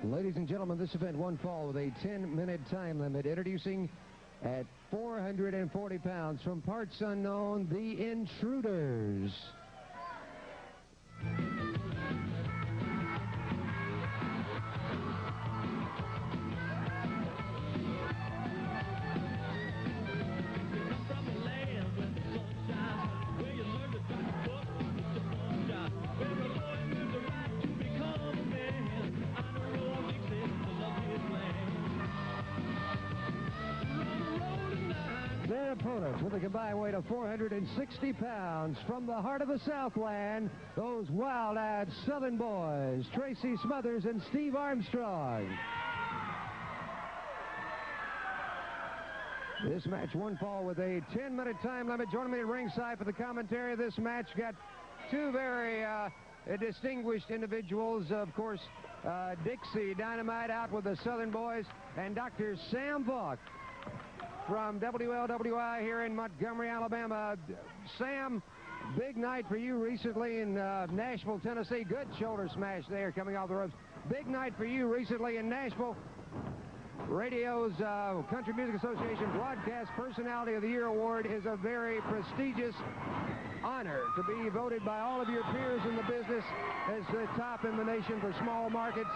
Ladies and gentlemen, this event one fall with a 10-minute time limit. Introducing at 440 pounds from parts unknown, the Intruders. Their opponents with a combined weight of 460 pounds from the heart of the Southland, those wild-eyed Southern boys, Tracy, Smothers, and Steve Armstrong. This match one fall with a 10-minute time limit. Joining me at ringside for the commentary of this match, got two very distinguished individuals. Of course, Dixie Dynamite out with the Southern boys, and Dr. Sam Vaught from WLWI here in Montgomery, Alabama. Sam, big night for you recently in Nashville, Tennessee. Good shoulder smash there coming off the ropes. Big night for you recently in Nashville. Radio's Country Music Association Broadcast Personality of the Year Award is a very prestigious honor to be voted by all of your peers in the business as the top in the nation for small markets.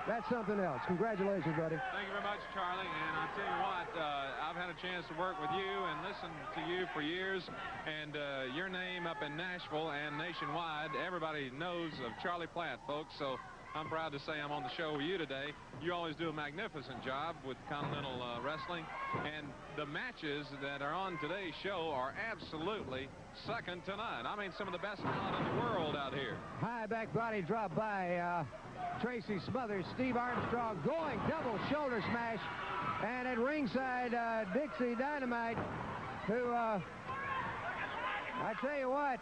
That's something else. Congratulations, buddy. Thank you very much, Charlie. And I'll tell you what, I've had a chance to work with you and listen to you for years. And your name up in Nashville and nationwide, everybody knows of Charlie Platt, folks. So I'm proud to say I'm on the show with you today. You always do a magnificent job with Continental Wrestling. And the matches that are on today's show are absolutely second to none. I mean, some of the best talent in the world out here. High back body drop by Tracy Smothers. Steve Armstrong going double shoulder smash. And at ringside, Dixie Dynamite, who, I tell you what,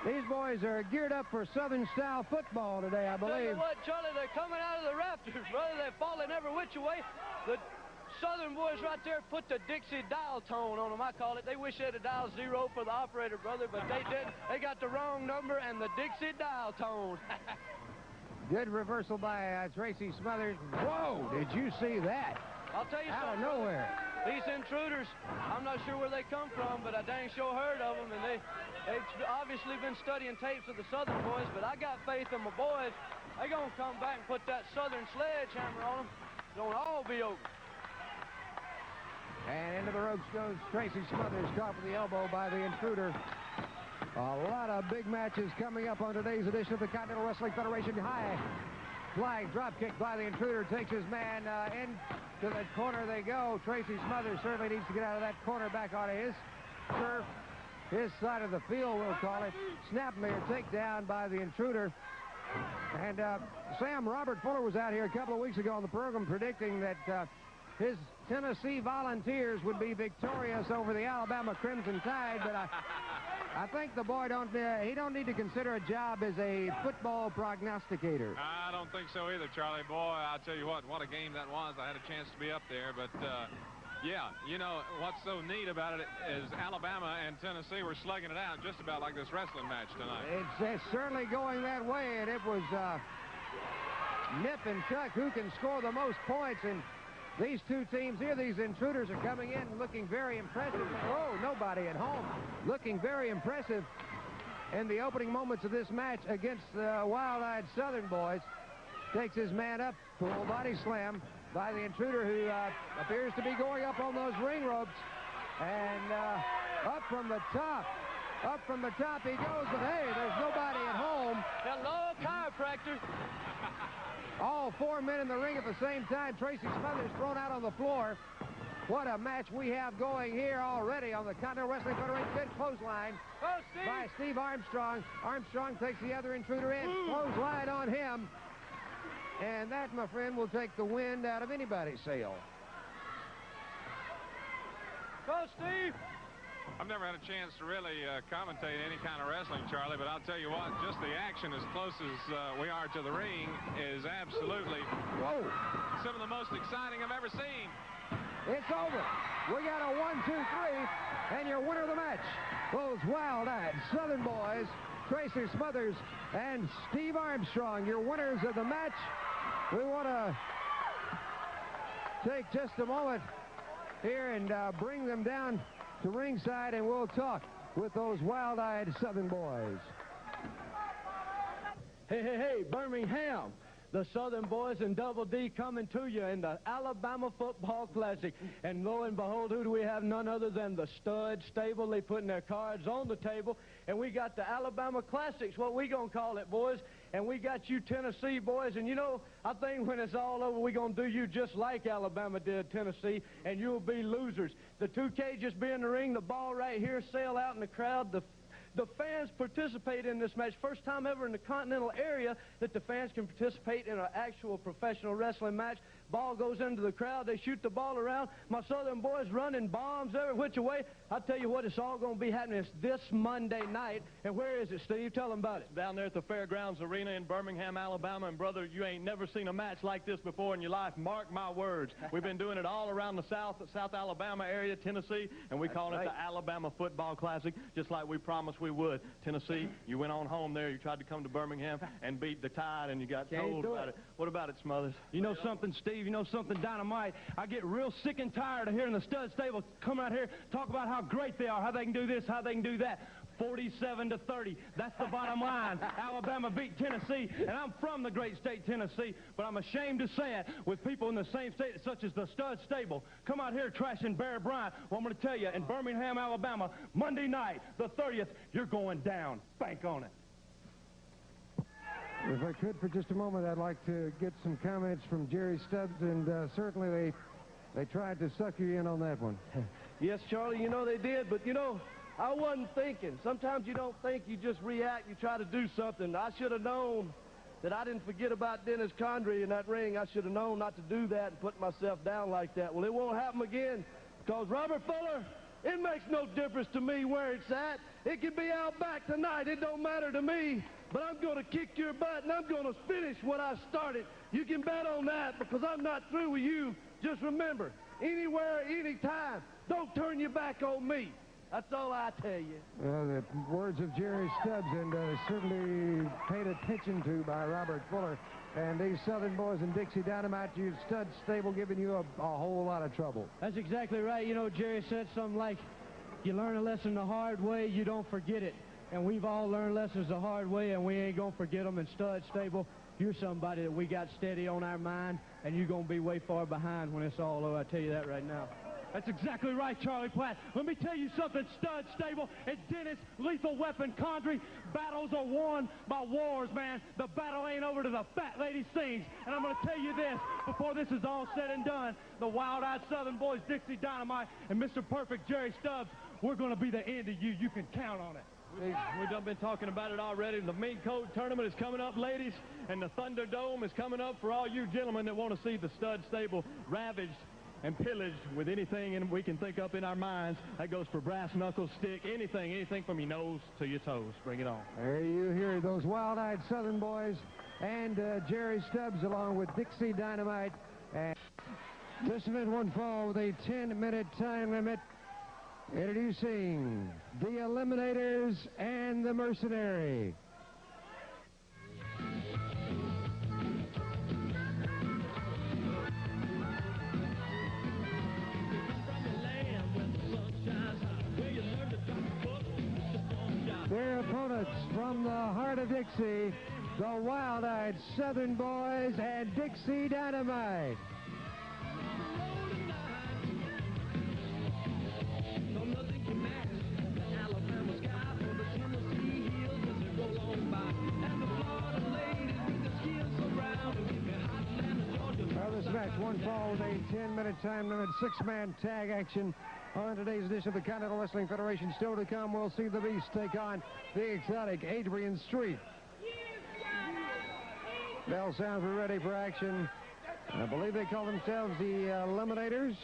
these boys are geared up for Southern-style football today, I believe. Tell you what, Charlie, they're coming out of the rafters, brother. They're falling every which way. The Southern boys right there put the Dixie dial tone on them, I call it. They wish they'd have dialed 0 for the operator, brother, but they didn't. They got the wrong number and the Dixie dial tone. Good reversal by Tracy Smothers. Whoa, did you see that? I'll tell you Out of something. nowhere. These Intruders, I'm not sure where they come from, but I dang sure heard of them, and they've obviously been studying tapes of the Southern boys, but I got faith in my boys. They're going to come back and put that Southern sledgehammer on them. It's going to all be over. And into the ropes goes Tracy Smothers, caught with the elbow by the Intruder. A lot of big matches coming up on today's edition of the Continental Wrestling Federation. High flying drop kick by the Intruder, takes his man into the corner they go. Tracy Smothers certainly needs to get out of that corner, back onto his turf, his side of the field, we'll call it. Snapmare takedown by the Intruder. And Sam, Robert Fuller was out here a couple of weeks ago on the program predicting that his Tennessee Volunteers would be victorious over the Alabama Crimson Tide, but I think the boy he don't need to consider a job as a football prognosticator. I don't think so either, Charlie. Boy, I'll tell you what a game that was. I had a chance to be up there, but yeah, you know, what's so neat about it is Alabama and Tennessee were slugging it out just about like this wrestling match tonight. It's certainly going that way, and it was nip and tuck who can score the most points. And these two teams here, these Intruders, are coming in looking very impressive. Oh, nobody at home. Looking very impressive in the opening moments of this match against the wild-eyed Southern boys. Takes his man up, full body slam by the Intruder, who appears to be going up on those ring ropes. And up from the top he goes, but hey, there's nobody at home. Hello, chiropractor. All four men in the ring at the same time. Tracy Smothers thrown out on the floor. What a match we have going here already on the Continental Wrestling Federation. Good clothesline by Steve Armstrong. Armstrong takes the other Intruder in. Clothesline on him. And that, my friend, will take the wind out of anybody's sail. Go, Steve. I've never had a chance to really commentate any kind of wrestling, Charlie, but I'll tell you what, just the action as close as we are to the ring is absolutely some of the most exciting I've ever seen. It's over. We got a 1, 2, 3, and your winner of the match, those wild-eyed Southern boys, Tracy Smothers and Steve Armstrong, your winners of the match. We want to take just a moment here and bring them down to ringside, and we'll talk with those wild-eyed Southern boys. Hey, hey, hey, Birmingham. The Southern Boys and Double D coming to you in the Alabama Football Classic. And lo and behold, who do we have? None other than the Stud Stable. They putting their cards on the table. And we got the Alabama Classics, what we gonna call it, boys. And we got you Tennessee boys. And you know, I think when it's all over, we're gonna do you just like Alabama did Tennessee. And you'll be losers. The 2K just be in the ring, the ball right here, sail out in the crowd. The fans participate in this match. First time ever in the continental area that the fans can participate in an actual professional wrestling match. Ball goes into the crowd. They shoot the ball around. My Southern boys running bombs every which way. I'll tell you what, it's all going to be happening. It's this Monday night. And where is it, Steve? Tell them about it. Down there at the Fairgrounds Arena in Birmingham, Alabama. And, brother, you ain't never seen a match like this before in your life. Mark my words. We've been doing it all around the South Alabama area, Tennessee, and we call it the Alabama Football Classic, just like we promised we would. Tennessee, you went on home there. You tried to come to Birmingham and beat the Tide, and you got told about it. What about it, Smothers? You know something, Steve? You know something, Dynamite? I get real sick and tired of hearing the Stud Stable come out here, talk about how great they are, how they can do this, how they can do that. 47-30. That's the bottom line. Alabama beat Tennessee, and I'm from the great state Tennessee, but I'm ashamed to say it with people in the same state such as the Stud Stable. Come out here trashing Bear Bryant. Well, I'm going to tell you, in Birmingham, Alabama, Monday night, the 30th, you're going down. Bank on it. If I could for just a moment, I'd like to get some comments from Jerry Stubbs, and certainly they tried to sucker you in on that one. Yes, Charlie, you know they did, but you know, I wasn't thinking. Sometimes you don't think, you just react, you try to do something. I should have known that I didn't forget about Dennis Condrey in that ring. I should have known not to do that and put myself down like that. Well, it won't happen again, because Robert Fuller, it makes no difference to me where it's at. It can be out back tonight. It don't matter to me. But I'm going to kick your butt, and I'm going to finish what I started. You can bet on that, because I'm not through with you. Just remember, anywhere, anytime, don't turn your back on me. That's all I tell you. Well, the words of Jerry Stubbs, and certainly paid attention to by Robert Fuller. And these Southern Boys and Dixie Dynamite, you Stud Stable, giving you a whole lot of trouble. That's exactly right. You know, Jerry said something like, you learn a lesson the hard way, you don't forget it. And we've all learned lessons the hard way, and we ain't going to forget them. In Stud Stable, you're somebody that we got steady on our mind, and you're going to be way far behind when it's all over. I tell you that right now. That's exactly right, Charlie Platt. Let me tell you something, Stud Stable and Dennis Lethal Weapon Condrey. Battles are won by wars, man. The battle ain't over till the fat lady sings. And I'm going to tell you this, before this is all said and done, the wild-eyed Southern Boys, Dixie Dynamite, and Mr. Perfect Jerry Stubbs, we're going to be the end of you. You can count on it. We've done been talking about it already. The Mink Coat Tournament is coming up, ladies, and the Thunderdome is coming up for all you gentlemen that want to see the Stud Stable ravaged and pillaged with anything we can think up in our minds. That goes for brass knuckles, stick, anything from your nose to your toes. Bring it on. There you hear those wild-eyed Southern Boys and Jerry Stubbs along with Dixie Dynamite. And this event won't fall with a 10-minute time limit. Introducing the Eliminators and the Mercenary. Their opponents from the heart of Dixie, the wild-eyed Southern Boys and Dixie Dynamite. Well, this match won't fall with a 10-minute time limit, 6-man tag action. On today's edition of the Continental Wrestling Federation, still to come, we'll see the Beast take on the exotic Adrian Street. Bell sounds are ready for action. I believe they call themselves the Eliminators.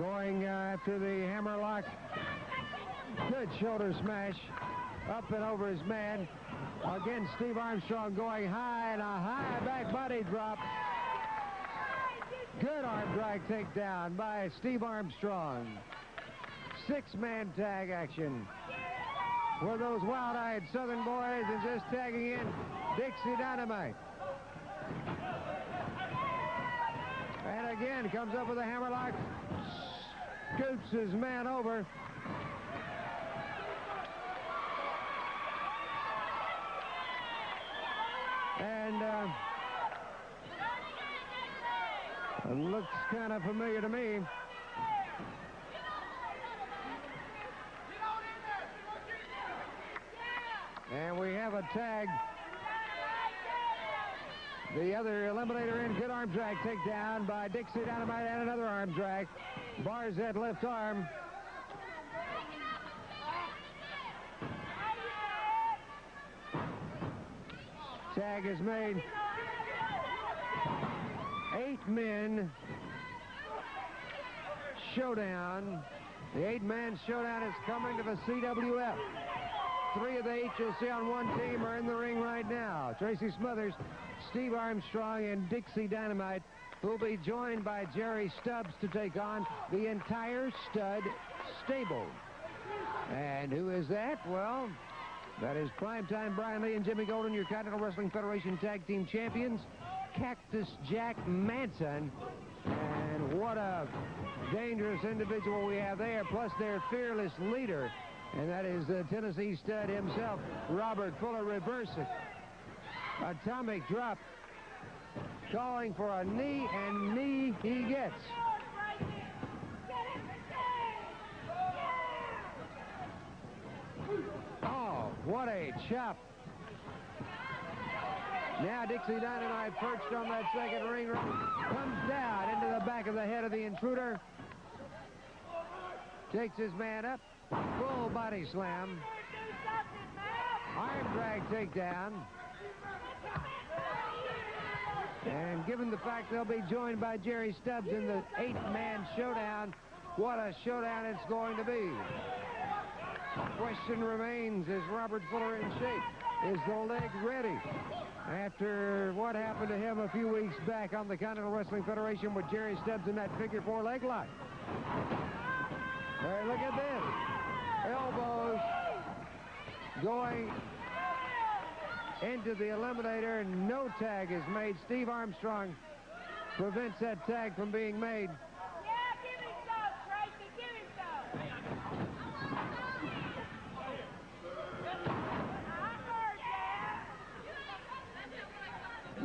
Going after the hammerlock. Good shoulder smash. Up and over his man. Again, Steve Armstrong going high, and a high back body drop. Good arm drag takedown by Steve Armstrong. 6-man tag action for those wild-eyed Southern boys, and just tagging in Dixie Dynamite. And again comes up with a hammerlock, scoots his man over. And looks kind of familiar to me. And we have a tag. The other eliminator in. Good arm drag takedown by Dixie Dynamite, and another arm drag. Bars that left arm. Tag is made. 8-man showdown. The 8-man showdown is coming to the CWF. 3 of the 8 you'll see on one team are in the ring right now. Tracy Smothers, Steve Armstrong, and Dixie Dynamite, who will be joined by Jerry Stubbs to take on the entire stud stable. And who is that? Well, that is Primetime Brian Lee and Jimmy Golden, your Continental Wrestling Federation Tag Team Champions. Cactus Jack Manson. And what a dangerous individual we have there, plus their fearless leader. And that is the Tennessee stud himself, Robert Fuller. Reversing. Atomic drop. Calling for a knee, and knee he gets. Oh, what a chop. Now Dixie Dynamite, perched on that second ring rope, comes down into the back of the head of the intruder. Takes his man up. Full body slam. Arm drag takedown. And given the fact they'll be joined by Jerry Stubbs in the 8-man showdown, what a showdown it's going to be. Question remains, is Robert Fuller in shape? Is the leg ready? After what happened to him a few weeks back on the Continental Wrestling Federation with Jerry Stubbs in that figure 4 leg lock. Hey, look at this. Elbows going into the eliminator, and no tag is made. Steve Armstrong prevents that tag from being made. Give him some, Tracy. Give him some.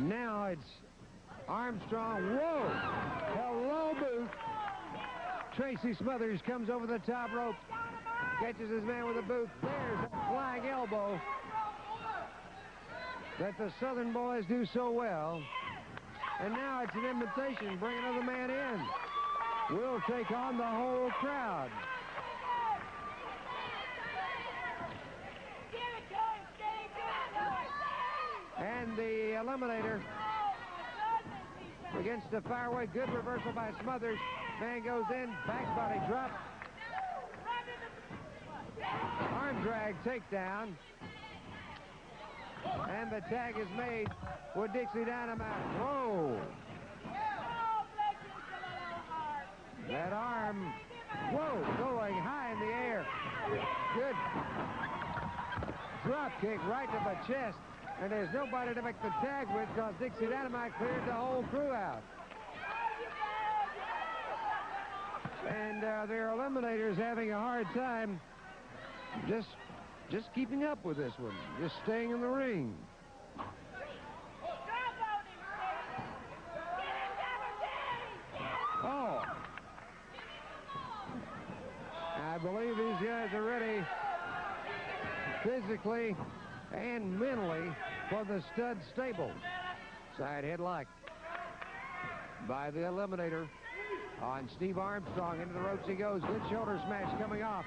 Now it's Armstrong. Whoa! Hello, boot. Tracy Smothers comes over the top rope, catches his man with a boot. There's a flying elbow that the Southern boys do so well. And now it's an invitation. Bring another man in. We'll take on the whole crowd. And the eliminator against the fireway. Good reversal by Smothers. Man goes in, back body drop. Arm drag takedown. And the tag is made with Dixie Dynamite. Whoa! That arm, whoa, going high in the air. Good drop kick right to the chest. And there's nobody to make the tag with because Dixie Dynamite cleared the whole crew out. And their eliminators having a hard time just keeping up with this one, just staying in the ring. Oh. I believe these guys are ready physically and mentally for the stud stable. Side headlock by the eliminator on Steve Armstrong. Into the ropes he goes. Good shoulder smash coming off.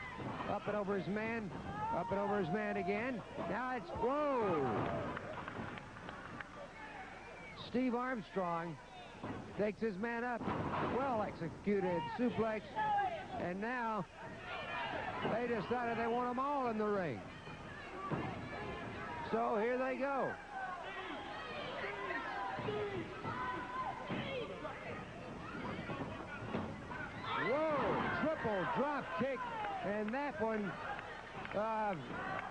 Up and over his man. Up and over his man again. Now it's, whoa! Steve Armstrong takes his man up. Well executed suplex. And now they decided they want them all in the ring. So here they go. Whoa, triple drop kick. And that one, I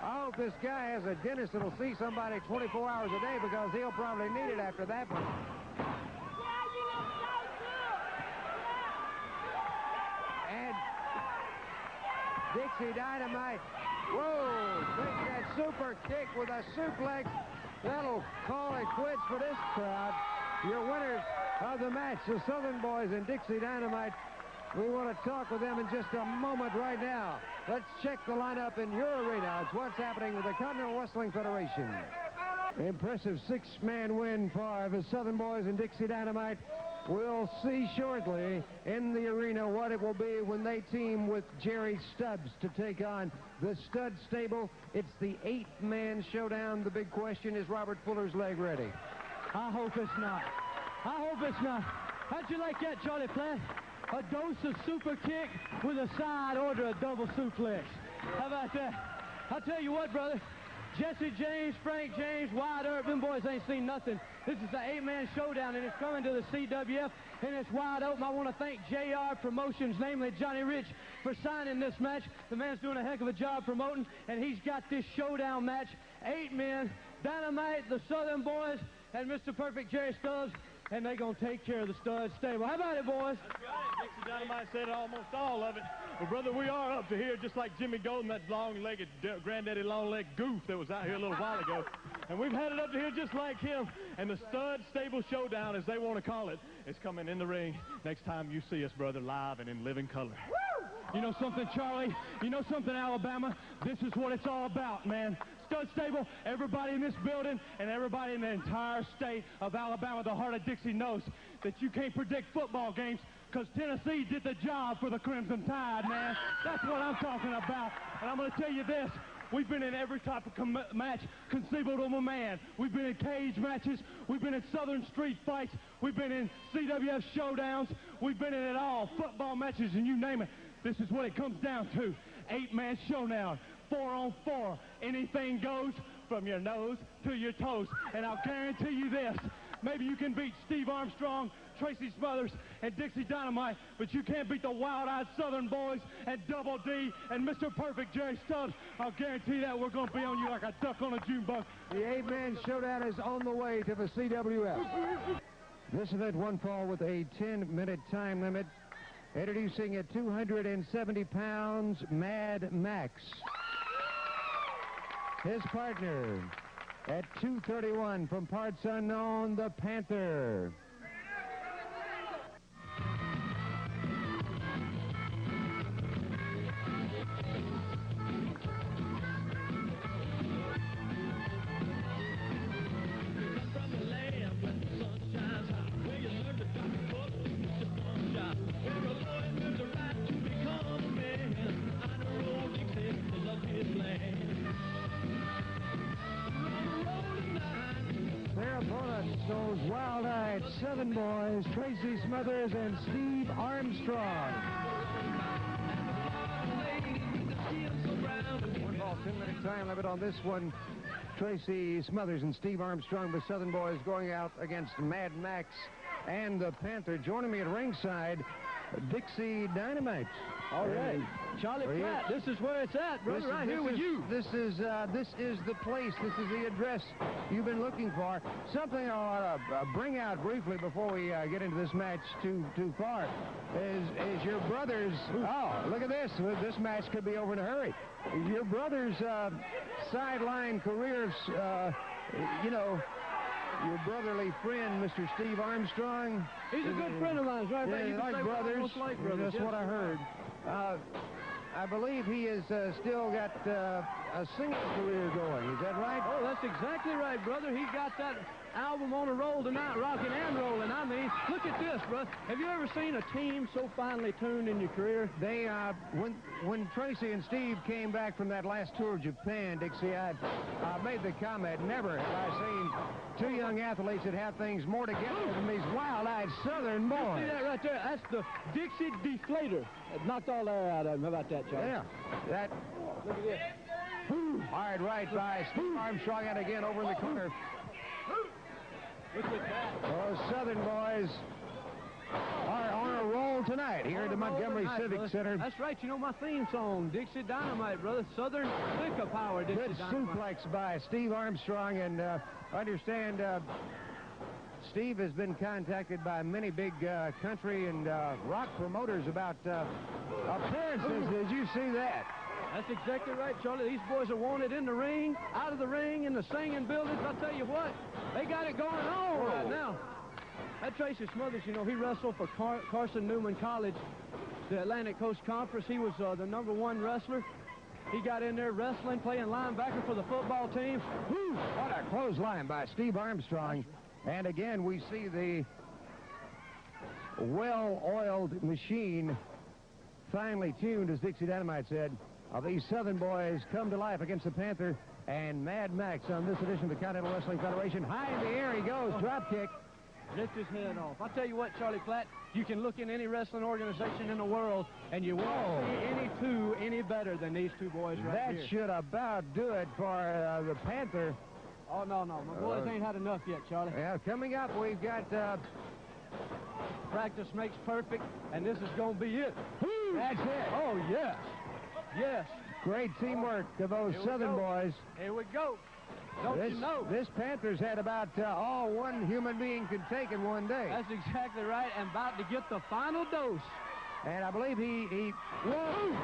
hope this guy has a dentist that'll see somebody 24 hours a day because he'll probably need it after that one. And Dixie Dynamite, whoa, takes that super kick with a suplex. That'll call it quits for this crowd. Your winners of the match, the Southern Boys and Dixie Dynamite. We want to talk with them in just a moment right now. Let's check the lineup in your arena. It's what's happening with the Continental Wrestling Federation. Impressive six-man win for the Southern Boys and Dixie Dynamite. We'll see shortly in the arena what it will be when they team with Jerry Stubbs to take on the Stud Stable. It's the 8-man showdown. The big question, is Robert Fuller's leg ready? I hope it's not. I hope it's not. How'd you like that, Charlie Platt? A dose of super kick with a side order of double suplex. How about that? I'll tell you what, brother. Jesse James, Frank James, Wyatt Earp, them boys ain't seen nothing. This is the 8-man showdown, and it's coming to the CWF, and it's wide open. I want to thank JR Promotions, namely Johnny Rich, for signing this match. The man's doing a heck of a job promoting, and he's got this showdown match. 8 men, Dynamite, the Southern Boys, and Mr. Perfect Jerry Stubbs, and they're going to take care of the Stud Stable. How about it, boys? That's right. Dixie Dynamite said almost all of it. Well, brother, we are up to here just like Jimmy Golden, that long-legged, granddaddy long-leg goof that was out here a little while ago. And we've had it up to here just like him. And the Stud Stable Showdown, as they want to call it, is coming in the ring next time you see us, brother, live and in living color. Woo! You know something, Charlie? You know something, Alabama? This is what it's all about, man. Stud Stable, everybody in this building and everybody in the entire state of Alabama, the heart of Dixie, knows that you can't predict football games because Tennessee did the job for the Crimson Tide, man. That's what I'm talking about. And I'm going to tell you this. We've been in every type of match conceivable to a man. We've been in cage matches. We've been in Southern street fights. We've been in CWF showdowns. We've been in it all, football matches, and you name it. This is what it comes down to. 8-man showdown, 4-on-4. Anything goes from your nose to your toes. And I'll guarantee you this. Maybe you can beat Steve Armstrong, Tracy Smothers, and Dixie Dynamite, but you can't beat the wild-eyed Southern Boys and Double D and Mr. Perfect Jerry Stubbs. I'll guarantee that we're going to be on you like a duck on a June bug. The 8-man showdown is on the way to the CWF. This event one fall with a 10-minute time limit. Introducing at 270 pounds, Mad Max. His partner at 231 from parts unknown, the Panther. Those wild-eyed Southern Boys, Tracy Smothers and Steve Armstrong. One ball, 10-minute time limit on this one. Tracy Smothers and Steve Armstrong, the Southern Boys, going out against Mad Max and the Panther. Joining me at ringside, Dixie Dynamite. All right. Charlie Platt, this is where it's at, brother, right here with you. This is the place. This is the address you've been looking for. Something I want to bring out briefly before we get into this match too far is your brother's. Oh, look at this. This match could be over in a hurry. Your brother's sideline career, you know, your brotherly friend, Mr. Steve Armstrong. He's a good friend of mine, right? Yeah, like brothers. Like brothers. That's what I heard. I believe he has still got a singing career going. Is that right? Oh, that's exactly right, brother. He got that album on a roll tonight, rocking and rolling. I mean, look at this, bro. Have you ever seen a team so finely tuned in your career? They, when Tracy and Steve came back from that last tour of Japan, Dixie, I made the comment, never have I seen two young athletes that have things more together than these wild-eyed Southern boys. You see that right there? That's the Dixie Deflator. It knocked all the air out of him. How about that, Charlie? Yeah. That. Look at this. Hard right by Steve Armstrong, and again over in the corner. Look at that. Those Southern boys are on a roll roll tonight here at the Montgomery Civic Center. That's right. You know my theme song, Dixie Dynamite, brother. Southern Liquor Power, Dixie Good Dynamite. suplex by Steve Armstrong, and I understand Steve has been contacted by many big country and rock promoters about appearances. Did you see that? That's exactly right, Charlie. These boys are wanted in the ring, out of the ring, in the singing buildings. I'll tell you what, they got it going on right now. That Tracy Smothers, you know, he wrestled for Carson Newman College, the Atlantic Coast Conference. He was the #1 wrestler. He got in there wrestling, playing linebacker for the football team. Woo! What a clothesline by Steve Armstrong. And again, we see the well-oiled machine, finely tuned, as Dixie Dynamite said, of these Southern boys come to life against the Panther and Mad Max on this edition of the Continental Wrestling Federation. High in the air he goes, drop kick. Lift his head off. I'll tell you what, Charlie Platt, you can look in any wrestling organization in the world, and you won't see any two any better than these two boys right here. That should about do it for the Panther. Oh, no. My boys ain't had enough yet, Charlie. Yeah, coming up, we've got... practice makes perfect, and this is going to be it. That's it. Oh, yes. Yes. Great teamwork of those Southern boys. Here we go. Don't you know? This Panther's had about all one human being could take in one day. That's exactly right, and about to get the final dose. And I believe whoa!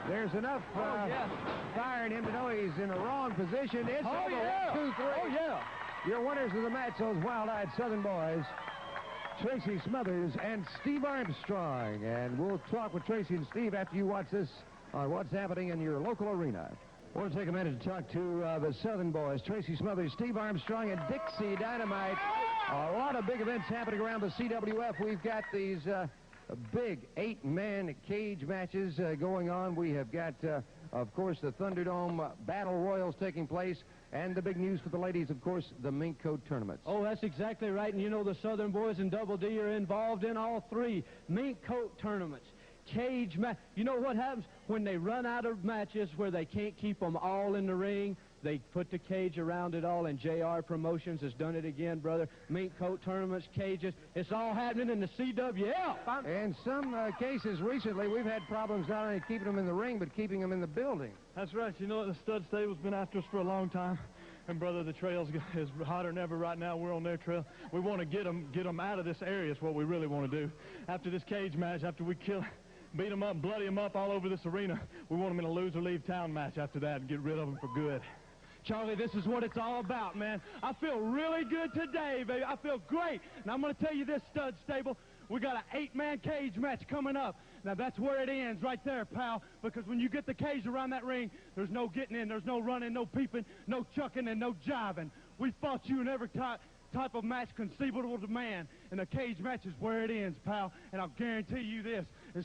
There's enough fire in him to know he's in the wrong position. It's over. 1, 2, 3. Oh, yeah. Your winners of the match, those wild-eyed Southern boys, Tracy Smothers and Steve Armstrong. And we'll talk with Tracy and Steve after you watch this on what's happening in your local arena. We'll take a minute to talk to the Southern boys, Tracy Smothers, Steve Armstrong, and Dixie Dynamite. A lot of big events happening around the CWF. We've got these big 8-man cage matches going on. We have got, of course, the Thunderdome Battle Royals taking place. And the big news for the ladies, of course, the mink coat tournaments. Oh, that's exactly right. And you know the Southern boys and Double D are involved in all 3 mink coat tournaments. Cage match. You know what happens when they run out of matches where they can't keep them all in the ring? They put the cage around it all, and JR Promotions has done it again, brother. Mink coat tournaments, cages, it's all happening in the CWF. In some cases recently, we've had problems not only keeping them in the ring, but keeping them in the building. That's right. You know, the stud stable's been after us for a long time. And, brother, the trail is hotter than ever right now. We're on their trail. We want to get them out of this area is what we really want to do. After this cage match, after we beat them up, bloody them up all over this arena, we want them in a lose or leave town match after that and get rid of them for good. Charlie, this is what it's all about, man. I feel really good today, baby. I feel great. And I'm going to tell you this, stud stable, we got an 8-man cage match coming up. Now, that's where it ends right there, pal, because when you get the cage around that ring, there's no getting in, there's no running, no peeping, no chucking, and no jiving. We fought you in every type of match conceivable to man, and the cage match is where it ends, pal. And I'll guarantee you this, as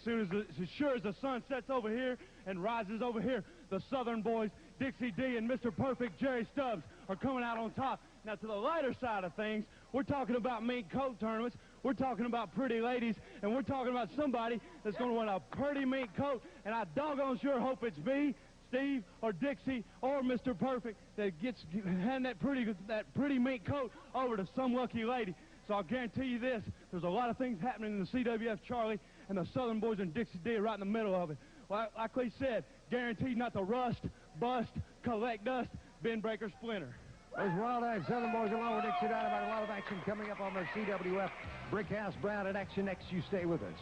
sure as the sun sets over here and rises over here, the Southern boys, Dixie D and Mr. Perfect Jerry Stubbs, are coming out on top. Now, to the lighter side of things, we're talking about mink coat tournaments, we're talking about pretty ladies, and we're talking about somebody that's going to win a pretty mink coat, and I doggone sure hope it's me, Steve, or Dixie, or Mr. Perfect that gets hand that pretty mink coat over to some lucky lady. So I'll guarantee you this, there's a lot of things happening in the CWF, Charlie, and the Southern boys and Dixie D are right in the middle of it. Well, like we said, guaranteed not to rust, bust, collect dust, bend, break, or splinter. Those wild-eyed Southern boys along with Dixie Dynamite. A lot of action coming up on the CWF Brick House Brown at Action Next. You stay with us.